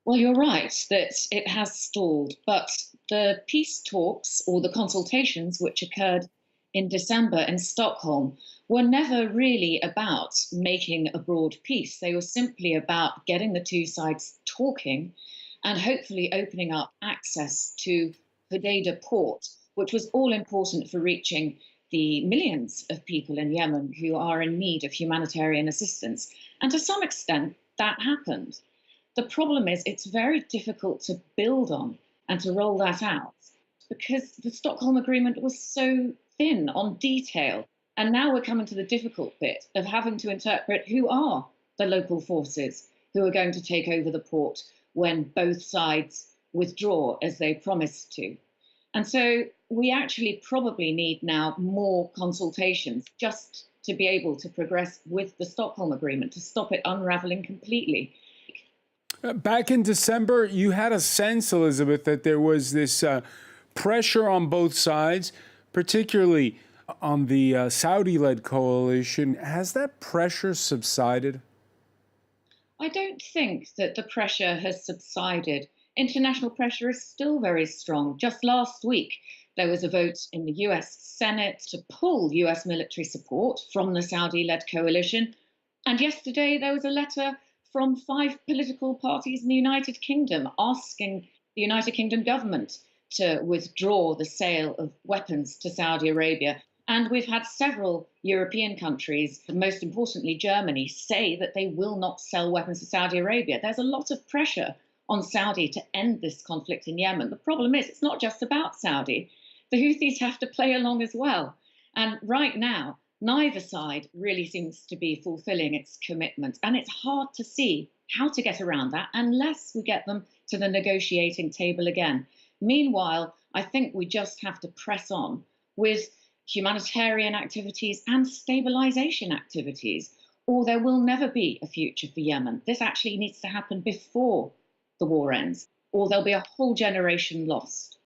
Well, you're right that it has stalled, but the peace talks or the consultations which occurred in December in Stockholm were never really about making a broad peace. They were simply about getting the two sides talking and hopefully opening up access to Hodeidah port, which was all important for reaching the millions of people in Yemen who are in need of humanitarian assistance. And to some extent, that happened. The problem is it's very difficult to build on and to roll that out because the Stockholm Agreement was so thin on detail. And now we're coming to the difficult bit of having to interpret who are the local forces who are going to take over the port when both sides withdraw as they promised to. And so we actually probably need now more consultations just to be able to progress with the Stockholm Agreement to stop it unraveling completely. Back in December, you had a sense, Elizabeth, that there was this pressure on both sides, particularly on the Saudi-led coalition. Has that pressure subsided? I don't think that the pressure has subsided. International pressure is still very strong. Just last week, there was a vote in the US Senate to pull US military support from the Saudi led coalition. And yesterday, there was a letter from five political parties in the United Kingdom asking the United Kingdom government to withdraw the sale of weapons to Saudi Arabia. And we've had several European countries, most importantly Germany, say that they will not sell weapons to Saudi Arabia. There's a lot of pressure on Saudi to end this conflict in Yemen. The problem is it's not just about Saudi. The Houthis have to play along as well. And right now, neither side really seems to be fulfilling its commitment. And it's hard to see how to get around that unless we get them to the negotiating table again. Meanwhile, I think we just have to press on with humanitarian activities and stabilization activities, or there will never be a future for Yemen. This actually needs to happen before the war ends, or there'll be a whole generation lost.